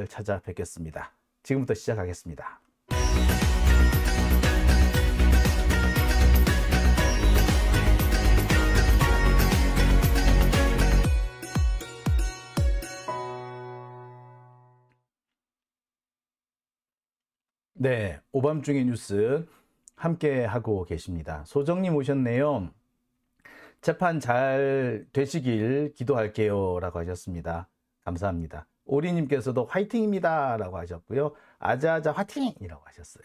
찾아뵙겠습니다. 지금부터 시작하겠습니다. 네, 오밤중의 뉴스 함께 하고 계십니다. 소정님 오셨네요. 재판 잘 되시길 기도할게요 라고 하셨습니다. 감사합니다. 오리님께서도 화이팅입니다 라고 하셨고요. 아자아자 화이팅이라고 하셨어요.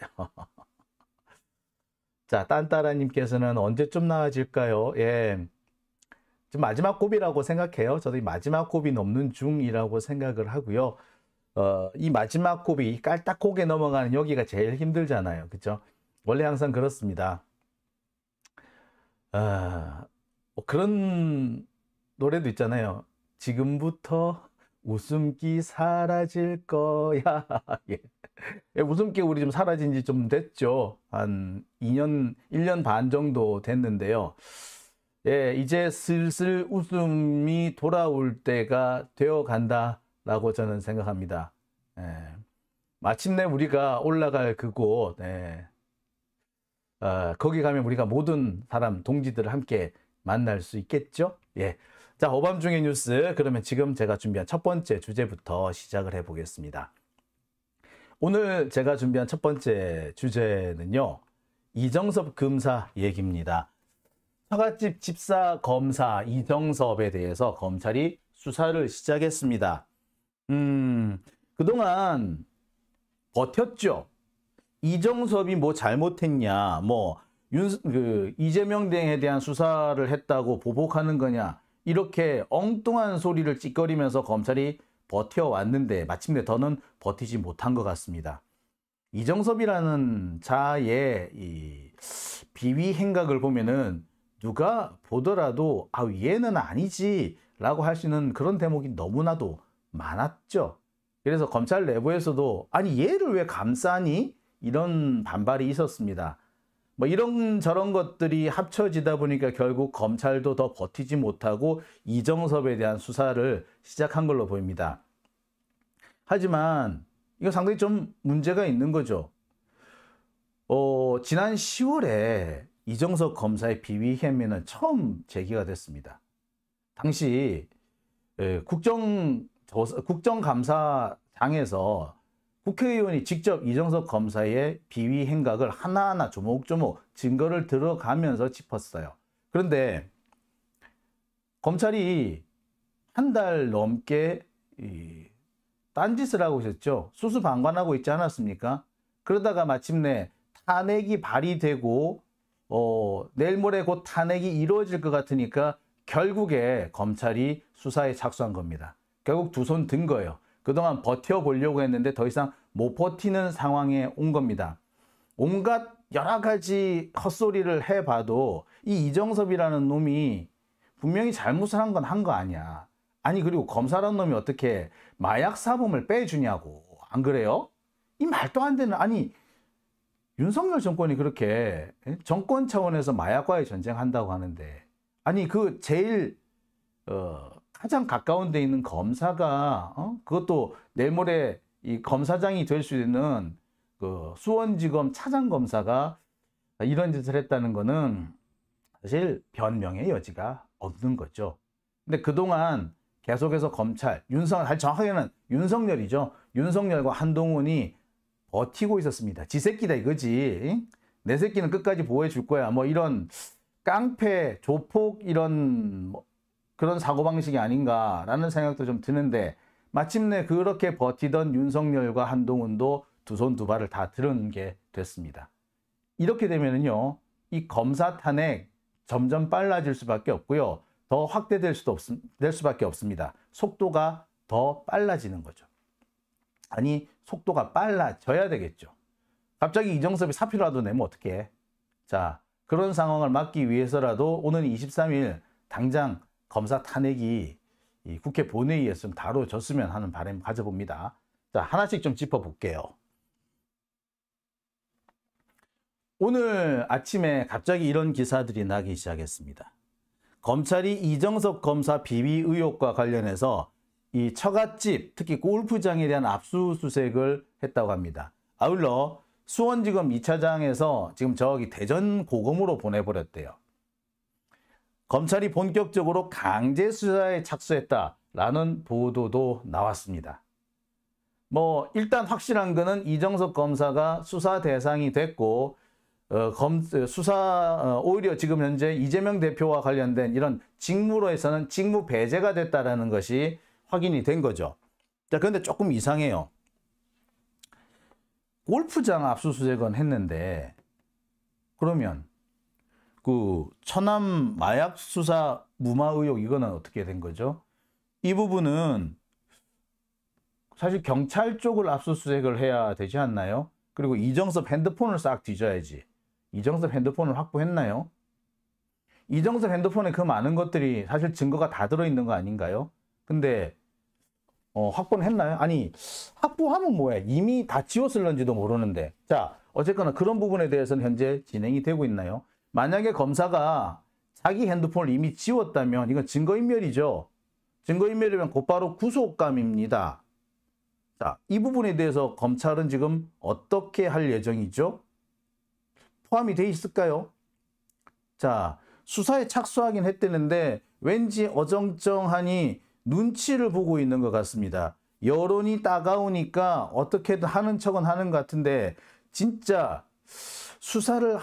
자, 딴따라님께서는 언제쯤 나아질까요? 예, 지금 마지막 고비라고 생각해요. 저도 이 마지막 고비 넘는 중이라고 생각을 하고요. 이 마지막 고비, 깔딱고개 넘어가는 여기가 제일 힘들잖아요. 그죠? 원래 항상 그렇습니다. 뭐 그런 노래도 있잖아요. 지금부터 웃음기 사라질 거야. 예. 웃음기 우리 좀 사라진 지 좀 됐죠. 한 2년, 1년 반 정도 됐는데요. 예, 이제 슬슬 웃음이 돌아올 때가 되어 간다라고 저는 생각합니다. 예. 마침내 우리가 올라갈 그곳, 예. 거기 가면 우리가 모든 사람, 동지들을 함께 만날 수 있겠죠? 예. 자, 오밤중의 뉴스. 그러면 지금 제가 준비한 첫 번째 주제부터 시작을 해 보겠습니다. 오늘 제가 준비한 첫 번째 주제는요, 이정섭 검사 얘기입니다. 처갓집 집사 검사 이정섭에 대해서 검찰이 수사를 시작했습니다. 그동안 버텼죠. 이정섭이 뭐 잘못했냐, 뭐 이재명 등에 대한 수사를 했다고 보복하는 거냐, 이렇게 엉뚱한 소리를 찌꺼리면서 검찰이 버텨왔는데 마침내 더는 버티지 못한 것 같습니다. 이정섭이라는 자의 이 비위 행각을 보면은 누가 보더라도 얘는 아니지 라고 할 수 있는 그런 대목이 너무나도 많았죠. 그래서 검찰 내부에서도 아니 얘를 왜 감싸니? 이런 반발이 있었습니다. 뭐 이런저런 것들이 합쳐지다 보니까 결국 검찰도 더 버티지 못하고 이정섭에 대한 수사를 시작한 걸로 보입니다. 하지만 이거 상당히 좀 문제가 있는 거죠. 지난 10월에 이정섭 검사의 비위 혐의는 처음 제기가 됐습니다. 당시 국정감사장에서 국회의원이 직접 이정섭 검사의 비위 행각을 하나하나 조목조목 증거를 들어가면서 짚었어요. 그런데 검찰이 한 달 넘게 딴짓을 하고 있었죠. 수수방관하고 있지 않았습니까? 그러다가 마침내 탄핵이 발의되고 내일 모레 곧 탄핵이 이루어질 것 같으니까 결국에 검찰이 수사에 착수한 겁니다. 결국 두 손 든 거예요. 그동안 버텨보려고 했는데 더 이상 못 버티는 상황에 온 겁니다. 온갖 여러 가지 헛소리를 해봐도 이 이정섭이라는 놈이 분명히 잘못을 한 건 한 거 아니야. 아니 그리고 검사라는 놈이 어떻게 마약 사범을 빼주냐고. 안 그래요? 이 말도 안 되는, 아니 윤석열 정권이 그렇게 정권 차원에서 마약과의 전쟁한다고 하는데, 아니 그 제일 가장 가까운 데 있는 검사가 그것도 내일 모레 이 검사장이 될 수 있는 그 수원지검 차장검사가 이런 짓을 했다는 거는 사실 변명의 여지가 없는 거죠. 근데 그동안 계속해서 검찰, 정확하게는 윤석열이죠. 윤석열과 한동훈이 버티고 있었습니다. 지 새끼다 이거지. 내 새끼는 끝까지 보호해 줄 거야. 뭐 이런 깡패, 조폭 이런 그런 사고방식이 아닌가라는 생각도 좀 드는데, 마침내 그렇게 버티던 윤석열과 한동훈도 두 손 두 발을 다 들어게 됐습니다. 이렇게 되면은요, 이 검사 탄핵 점점 빨라질 수밖에 없고요. 더 확대될 수밖에 없습니다. 속도가 더 빨라지는 거죠. 아니, 속도가 빨라져야 되겠죠. 갑자기 이정섭이 사표라도 내면 어떡해. 자, 그런 상황을 막기 위해서라도 오늘 23일 당장 검사 탄핵이 이 국회 본회의에서 좀 다뤄졌으면 하는 바람 가져봅니다. 자, 하나씩 좀 짚어볼게요. 오늘 아침에 갑자기 이런 기사들이 나기 시작했습니다. 검찰이 이정섭 검사 비위 의혹과 관련해서 이 처갓집, 특히 골프장에 대한 압수수색을 했다고 합니다. 아울러 수원지검 2차장에서 지금 저기 대전 고검으로 보내버렸대요. 검찰이 본격적으로 강제 수사에 착수했다라는 보도도 나왔습니다. 뭐 일단 확실한 거는 이정석 검사가 수사 대상이 됐고 오히려 지금 현재 이재명 대표와 관련된 이런 직무로에서는 직무 배제가 됐다라는 것이 확인이 된 거죠. 자, 그런데 조금 이상해요. 골프장 압수수색은 했는데 그러면 그 천안 마약 수사 무마 의혹 이거는 어떻게 된 거죠? 이 부분은 사실 경찰 쪽을 압수수색을 해야 되지 않나요? 그리고 이정섭 핸드폰을 싹 뒤져야지. 이정섭 핸드폰을 확보했나요? 이정섭 핸드폰에 그 많은 것들이 사실 증거가 다 들어있는 거 아닌가요? 근데 확보는 했나요? 아니, 확보하면 뭐야? 이미 다 지웠을런지도 모르는데. 자, 어쨌거나 그런 부분에 대해서는 현재 진행이 되고 있나요? 만약에 검사가 자기 핸드폰을 이미 지웠다면 이건 증거인멸이죠. 증거인멸이면 곧바로 구속감입니다. 자, 이 부분에 대해서 검찰은 지금 어떻게 할 예정이죠? 포함이 돼 있을까요? 자, 수사에 착수하긴 했다는데 왠지 어정쩡하니 눈치를 보고 있는 것 같습니다. 여론이 따가우니까 어떻게든 하는 척은 하는 것 같은데 진짜 수사를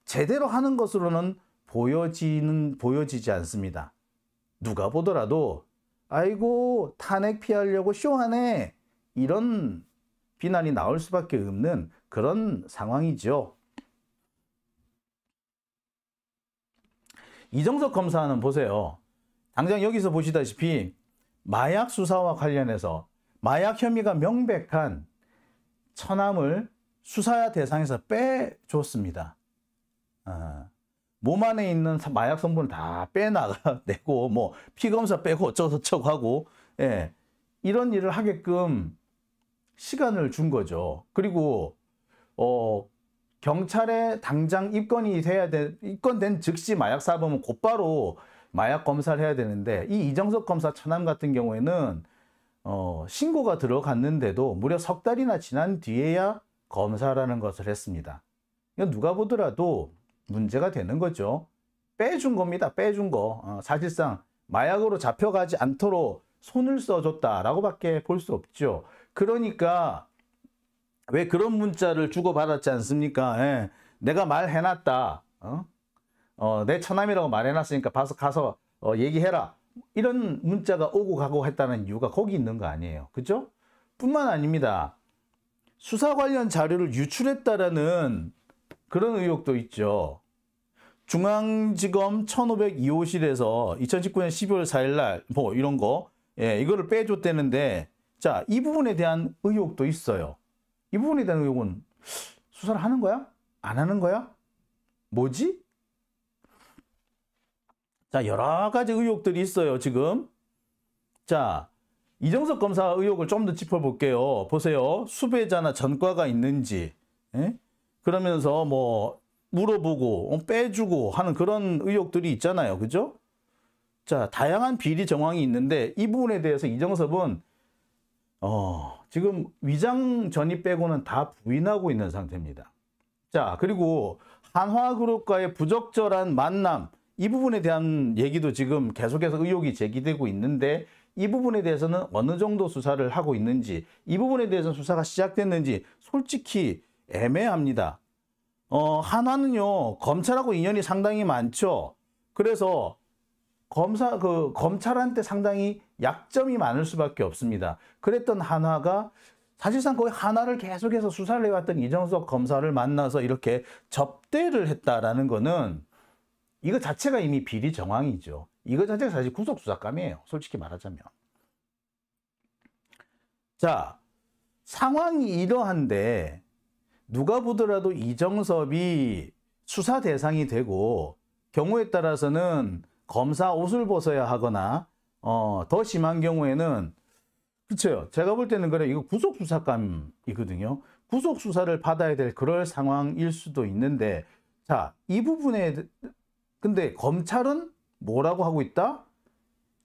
제대로 하는 것으로는 보여지지 않습니다. 누가 보더라도 아이고 탄핵 피하려고 쇼하네 이런 비난이 나올 수밖에 없는 그런 상황이죠. 이정석 검사는 보세요. 당장 여기서 보시다시피 마약 수사와 관련해서 마약 혐의가 명백한 처남을 수사 대상에서 빼줬습니다. 몸 안에 있는 마약 성분을 다 빼내고 뭐 피검사 빼고 어쩌고저쩌고 하고 이런 일을 하게끔 시간을 준 거죠. 그리고 경찰에 당장 입건된 즉시 마약 사범은 곧바로 마약 검사를 해야 되는데 이 이정석 검사 처남 같은 경우에는 신고가 들어갔는데도 무려 석 달이나 지난 뒤에야 검사라는 것을 했습니다. 이건 누가 보더라도 문제가 되는 거죠. 빼준 겁니다. 빼준 거. 사실상 마약으로 잡혀가지 않도록 손을 써줬다라고 밖에 볼 수 없죠. 그러니까 왜 그런 문자를 주고받았지 않습니까? 내가 말해놨다. 내 처남이라고 말해놨으니까 가서 얘기해라. 이런 문자가 오고 가고 했다는 이유가 거기 있는 거 아니에요. 그죠? 뿐만 아닙니다. 수사 관련 자료를 유출했다라는 그런 의혹도 있죠. 중앙지검 1502호실에서 2019년 12월 4일 날 뭐 이런 거 이거를 빼줬다는데 자, 이 부분에 대한 의혹도 있어요. 이 부분에 대한 의혹은 수사를 하는 거야? 안 하는 거야? 뭐지? 자, 여러 가지 의혹들이 있어요, 지금. 자, 이정석 검사 의혹을 좀 더 짚어볼게요. 보세요. 수배자나 전과가 있는지, 그러면서 뭐, 물어보고, 빼주고 하는 그런 의혹들이 있잖아요. 그죠? 자, 다양한 비리 정황이 있는데, 이 부분에 대해서 이정섭은, 지금 위장 전입 빼고는 다 부인하고 있는 상태입니다. 자, 그리고 한화그룹과의 부적절한 만남, 이 부분에 대한 얘기도 지금 계속해서 의혹이 제기되고 있는데 이 부분에 대해서는 어느 정도 수사를 하고 있는지 이 부분에 대해서는 수사가 시작됐는지 솔직히 애매합니다. 한화는요 검찰하고 인연이 상당히 많죠. 그래서 검찰한테 상당히 약점이 많을 수밖에 없습니다. 그랬던 한화가 사실상 거의 한화를 계속해서 수사를 해왔던 이정석 검사를 만나서 이렇게 접대를 했다라는 거는 이거 자체가 이미 비리 정황이죠. 이거 자체가 사실 구속수사감이에요. 솔직히 말하자면. 자, 상황이 이러한데 누가 보더라도 이정섭이 수사 대상이 되고 경우에 따라서는 검사 옷을 벗어야 하거나 더 심한 경우에는 그렇죠. 제가 볼 때는 그래 이거 구속수사감이거든요. 구속수사를 받아야 될 그럴 상황일 수도 있는데 자, 이 부분에 근데 검찰은 뭐라고 하고 있다?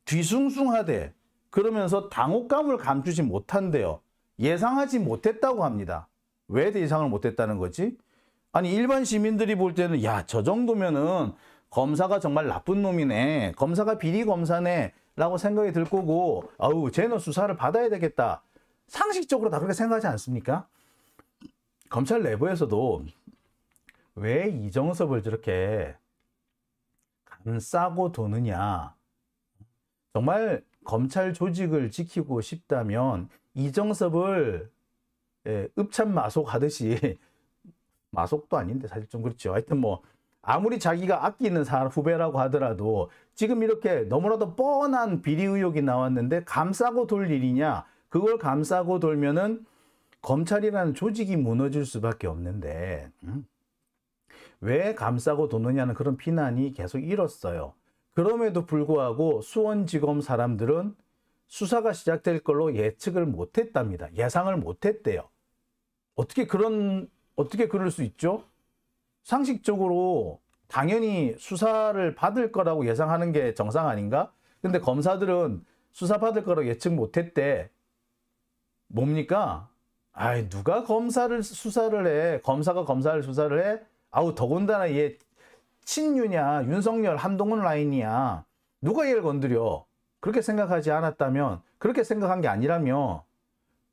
뒤숭숭하되 그러면서 당혹감을 감추지 못한대요. 예상하지 못했다고 합니다. 왜 예상을 못했다는 거지? 아니 일반 시민들이 볼 때는 야, 저 정도면은 검사가 정말 나쁜 놈이네. 검사가 비리 검사네. 라고 생각이 들 거고 아우 쟤는 수사를 받아야 되겠다. 상식적으로 다 그렇게 생각하지 않습니까? 검찰 내부에서도 왜 이정섭을 저렇게 감싸고 도느냐. 정말 검찰 조직을 지키고 싶다면 이정섭을 읍참마속 하듯이 마속도 아닌데 사실 좀 그렇죠. 하여튼 뭐 아무리 자기가 아끼는 사람 후배라고 하더라도 지금 이렇게 너무나도 뻔한 비리 의혹이 나왔는데 감싸고 돌 일이냐. 그걸 감싸고 돌면은 검찰이라는 조직이 무너질 수밖에 없는데 왜 감싸고 도느냐는 그런 비난이 계속 일었어요. 그럼에도 불구하고 수원지검 사람들은 수사가 시작될 걸로 예측을 못했답니다. 예상을 못했대요. 어떻게 그럴 수 있죠? 상식적으로 당연히 수사를 받을 거라고 예상하는 게 정상 아닌가? 근데 검사들은 수사 받을 거라고 예측 못했대. 뭡니까? 아이, 누가 검사를 수사를 해? 검사가 검사를 수사를 해? 아우, 더군다나 얘 친유냐, 윤석열, 한동훈 라인이야. 누가 얘를 건드려? 그렇게 생각하지 않았다면, 그렇게 생각한 게 아니라면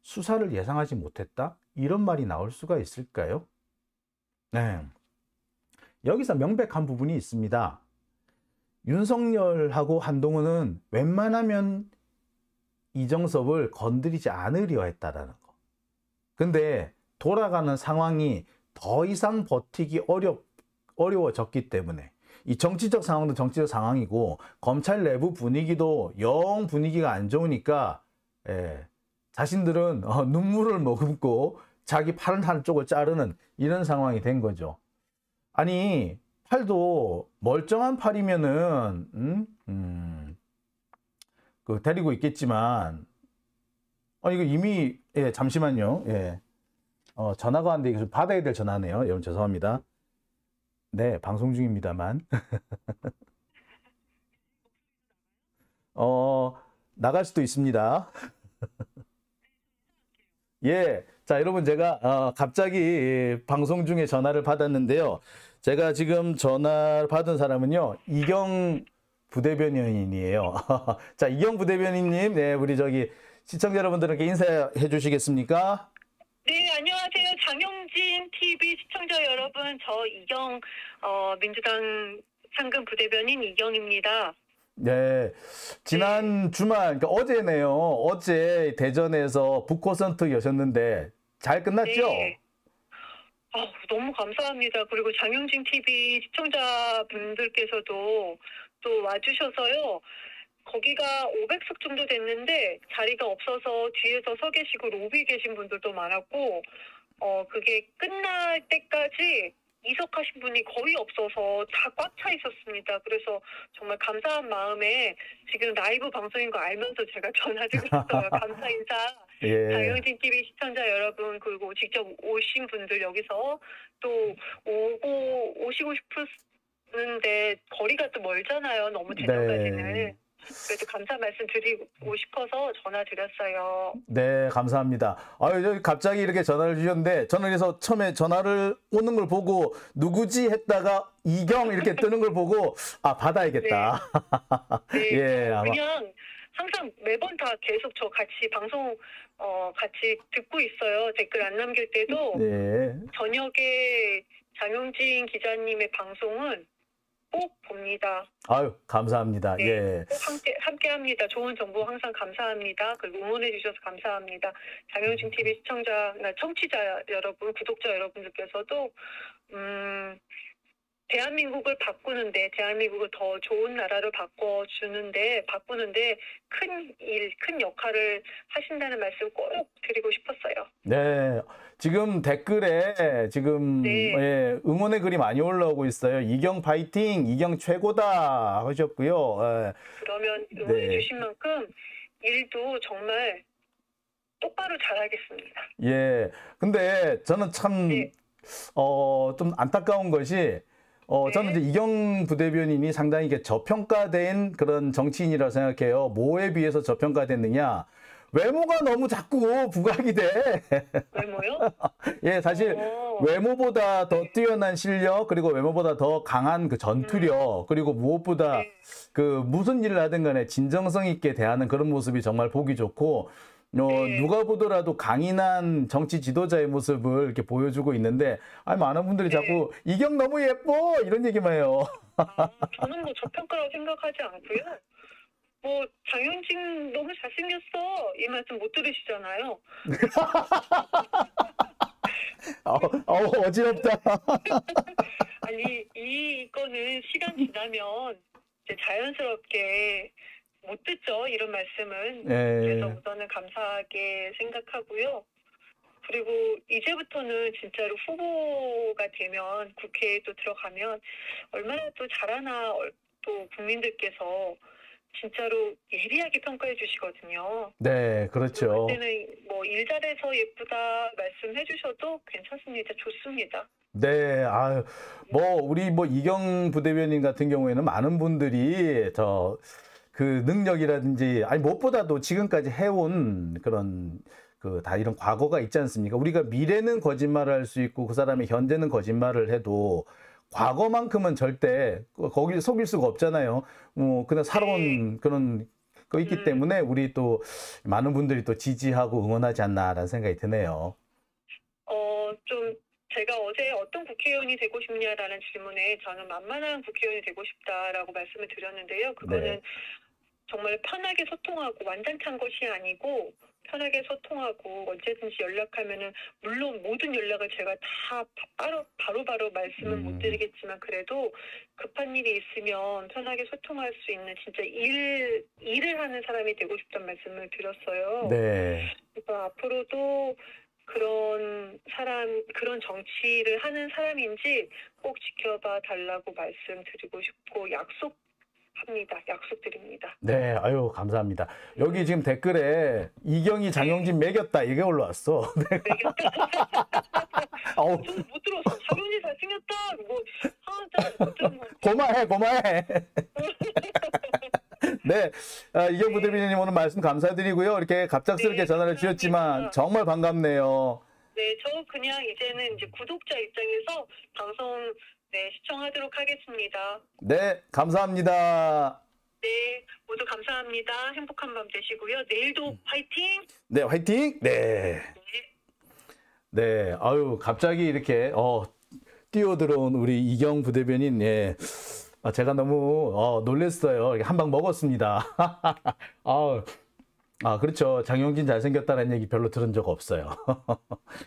수사를 예상하지 못했다? 이런 말이 나올 수가 있을까요? 네. 여기서 명백한 부분이 있습니다. 윤석열하고 한동훈은 웬만하면 이정섭을 건드리지 않으려 했다라는 거. 근데 돌아가는 상황이 더 이상 버티기 어려워졌기 때문에 이 정치적 상황도 정치적 상황이고 검찰 내부 분위기도 영 분위기가 안 좋으니까 자신들은 눈물을 머금고 자기 팔 한쪽을 자르는 이런 상황이 된 거죠. 아니 팔도 멀쩡한 팔이면은 그 데리고 있겠지만 이거 이미 잠시만요. 전화가 왔는데 이거 좀 받아야 될 전화네요. 여러분 죄송합니다. 네, 방송 중입니다만. 나갈 수도 있습니다. 예. 자, 여러분 제가 갑자기 방송 중에 전화를 받았는데요. 제가 지금 전화를 받은 사람은요. 이경 부대변인이에요. 자, 이경 부대변인님, 네, 우리 저기 시청자 여러분들에게 인사해 주시겠습니까? 네, 안녕하세요. 장영진 TV 시청자 여러분, 저 이경 민주당 상근 부대변인 이경입니다. 네, 지난 주말, 그러니까 어제네요. 어제 대전에서 북콘서트 여셨는데 잘 끝났죠? 네. 너무 감사합니다. 그리고 장영진 TV 시청자분들께서도 또 와주셔서요. 거기가 500석 정도 됐는데 자리가 없어서 뒤에서 서 계시고 로비에 계신 분들도 많았고 그게 끝날 때까지 이석하신 분이 거의 없어서 다 꽉 차 있었습니다. 그래서 정말 감사한 마음에 지금 라이브 방송인 거 알면서 제가 전화드렸어요. 감사 인사. 예. 장영진 TV 시청자 여러분, 그리고 직접 오신 분들 여기서 또 오시고 싶은데 거리가 또 멀잖아요. 너무 대전까지는. 네. 그래도 감사 말씀 드리고 싶어서 전화 드렸어요. 네, 감사합니다. 아유, 갑자기 이렇게 전화를 주셨는데, 저는 그래서 처음에 전화를 오는 걸 보고, 누구지 했다가, 이경 이렇게 뜨는 걸 보고, 받아야겠다. 네. 예, 그냥 항상 매번 다 계속 저 같이 방송, 같이 듣고 있어요. 댓글 안 남길 때도. 네. 저녁에 장영진 기자님의 방송은 꼭 봅니다. 아유, 감사합니다. 네, 예. 꼭 함께 합니다. 좋은 정보 항상 감사합니다. 그리고 응원해 주셔서 감사합니다. 장영진 TV 청취자 여러분, 구독자 여러분들께서도 대한민국을 바꾸는데, 대한민국을 더 좋은 나라로 바꾸는데 큰 역할을 하신다는 말씀 꼭 드리고 싶었어요. 네. 지금 댓글에 지금 응원의 글이 많이 올라오고 있어요. 이경 파이팅, 이경 최고다 하셨고요. 그러면 응원해 주신 만큼 일도 정말 똑바로 잘하겠습니다. 예. 근데 저는 참 좀 안타까운 것이 저는 이제 이경 부대변인이 상당히 이게 저평가된 그런 정치인이라고 생각해요. 뭐에 비해서 저평가됐느냐? 외모가 너무 자꾸 부각이 돼. 외모요? 예, 사실 외모보다 더 뛰어난 실력, 그리고 외모보다 더 강한 그 전투력, 그리고 무엇보다 네. 그 무슨 일을 하든 간에 진정성 있게 대하는 그런 모습이 정말 보기 좋고, 네. 누가 보더라도 강인한 정치 지도자의 모습을 이렇게 보여주고 있는데, 아니, 많은 분들이 네. 자꾸 이경 너무 예뻐! 이런 얘기만 해요. 저는 뭐 저평가라고 생각하지 않고요. 뭐 장현진 너무 잘생겼어 이 말씀 못 들으시잖아요. 어지럽다. 아니 이거는 시간 지나면 이제 자연스럽게 못 듣죠 이런 말씀은. 그래서 예, 우선은 감사하게 생각하고요. 그리고 이제부터는 진짜로 후보가 되면 국회에 또 들어가면 얼마나 또 잘하나 또 국민들께서 진짜로 예리하게 평가해 주시거든요. 네, 그렇죠. 그때는 뭐 일 잘해서 예쁘다 말씀해 주셔도 괜찮습니다. 좋습니다. 네, 아유, 우리 이경 부대변인 같은 경우에는 많은 분들이 그 능력이라든지, 아니, 무엇보다도 지금까지 해온 그런, 다 이런 과거가 있지 않습니까? 우리가 미래는 거짓말을 할 수 있고, 그 사람의 현재는 거짓말을 해도, 과거만큼은 절대 거기 속일 수가 없잖아요. 그냥 살아온 그런 거 있기 때문에, 우리 또, 많은 분들이 또 지지하고 응원하지 않나라는 생각이 드네요. 좀 제가 어제 어떤 국회의원이 되고 싶냐라는 질문에 저는 만만한 국회의원이 되고 싶다라고 말씀을 드렸는데요. 그거는 네. 정말 편하게 소통하고 완전한 것이 아니고 편하게 소통하고 언제든지 연락하면은 물론 모든 연락을 제가 다 바로바로 말씀을 못 드리겠지만 그래도 급한 일이 있으면 편하게 소통할 수 있는 진짜 일을 하는 사람이 되고 싶다는 말씀을 드렸어요. 네. 그래서 앞으로도 그런 그런 정치를 하는 사람인지 꼭 지켜봐 달라고 말씀드리고 싶고 약속드립니다. 네, 아유, 감사합니다. 여기 지금 댓글에 이경이 장영진 매겼다, 이게 올라왔어. 어우, 저는 못 들었어. 장현이 잘생겼다. 못 들은 거. 고마해. 네, 이경 부대변인님 오늘 말씀 감사드리고요. 이렇게 갑작스럽게 네, 전화를 감사합니다. 주셨지만 정말 반갑네요. 네, 저 그냥 이제는 이제 구독자 입장에서 방송 시청하도록 하겠습니다. 네, 감사합니다. 네, 모두 감사합니다. 행복한 밤 되시고요. 내일도 화이팅! 네, 화이팅! 네. 네, 아유, 갑자기 이렇게, 뛰어들어온 우리 이경 부대변인, 예. 제가 너무, 놀랬어요. 한 방 먹었습니다. 그렇죠. 장영진 잘생겼다는 얘기 별로 들은 적 없어요.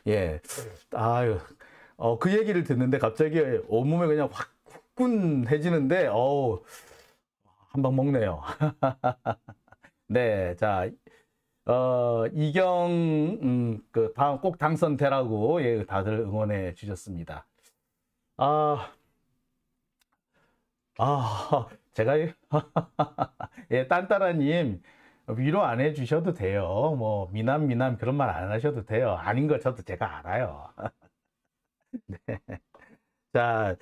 예. 아유, 그 얘기를 듣는데 갑자기 온몸에 그냥 확 후끈해지는데, 한 방 먹네요. 네, 자, 이경, 다음 꼭 당선되라고, 예, 다들 응원해 주셨습니다. 제가, 예, 딴따라님, 위로 안 해 주셔도 돼요. 미남 그런 말 안 하셔도 돼요. 아닌 거 제가 알아요. 네. 자,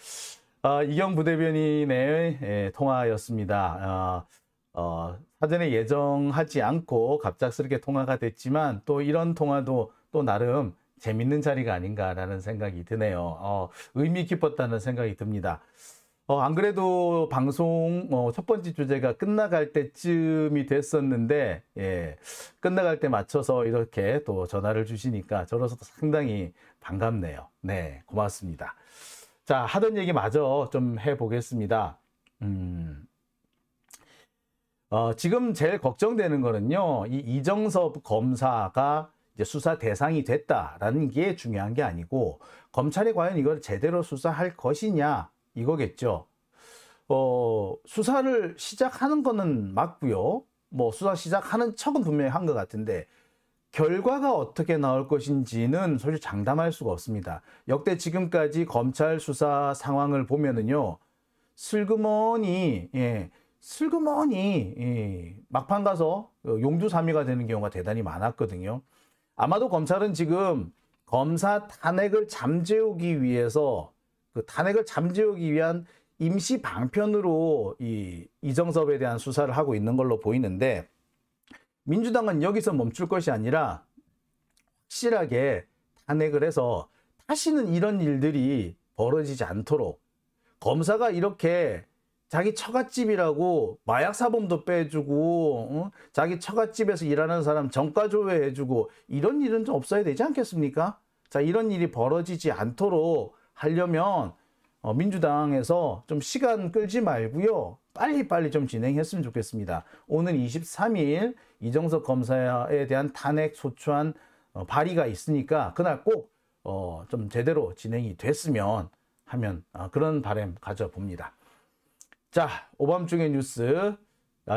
이경 부대변인의 통화였습니다. 사전에 예정하지 않고 갑작스럽게 통화가 됐지만 또 이런 통화도 또 나름 재밌는 자리가 아닌가라는 생각이 드네요. 의미 깊었다는 생각이 듭니다. 안 그래도 방송 첫 번째 주제가 끝나갈 때쯤이 됐었는데, 예, 끝나갈 때 맞춰서 이렇게 또 전화를 주시니까 저로서도 상당히 반갑네요. 네, 고맙습니다. 자, 하던 얘기 마저 좀 해보겠습니다. 지금 제일 걱정되는 거는요, 이정섭 검사가 이제 수사 대상이 됐다라는 게 중요한 게 아니고, 검찰이 과연 이걸 제대로 수사할 것이냐, 이거겠죠. 수사를 시작하는 거는 맞고요. 수사 시작하는 척은 분명히 한 것 같은데, 결과가 어떻게 나올 것인지는 솔직히 장담할 수가 없습니다. 역대 지금까지 검찰 수사 상황을 보면은요, 슬그머니 막판 가서 용두사미가 되는 경우가 대단히 많았거든요. 아마도 검찰은 지금 검사 탄핵을 잠재우기 위해서 그 탄핵을 잠재우기 위한 임시 방편으로 이 이정섭에 대한 수사를 하고 있는 걸로 보이는데, 민주당은 여기서 멈출 것이 아니라 확실하게 탄핵을 해서 다시는 이런 일들이 벌어지지 않도록, 검사가 이렇게 자기 처갓집이라고 마약 사범도 빼주고 자기 처갓집에서 일하는 사람 정가 조회해주고 이런 일은 좀 없어야 되지 않겠습니까? 자, 이런 일이 벌어지지 않도록 하려면 민주당에서 좀 시간 끌지 말고요, 빨리빨리 좀 진행했으면 좋겠습니다. 오늘 23일 이정석 검사에 대한 탄핵 소추안 발의가 있으니까 그날 꼭 좀 제대로 진행이 됐으면 하면 그런 바람 가져봅니다. 자, 오밤중의 뉴스,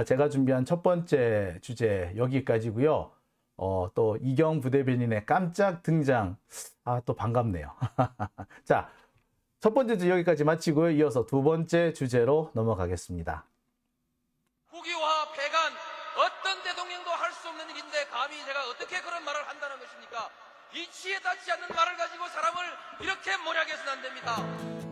제가 준비한 첫 번째 주제 여기까지고요. 또 이경 부대변인의 깜짝 등장, 또 반갑네요. 자, 첫 번째 주제 여기까지 마치고요. 이어서 두 번째 주제로 넘어가겠습니다. 국유화 폐간 어떤 대통령도 할 수 없는 일인데 감히 제가 어떻게 그런 말을 한다는 것입니까? 이치에 닿지 않는 말을 가지고 사람을 이렇게 몰약해서는 안 됩니다.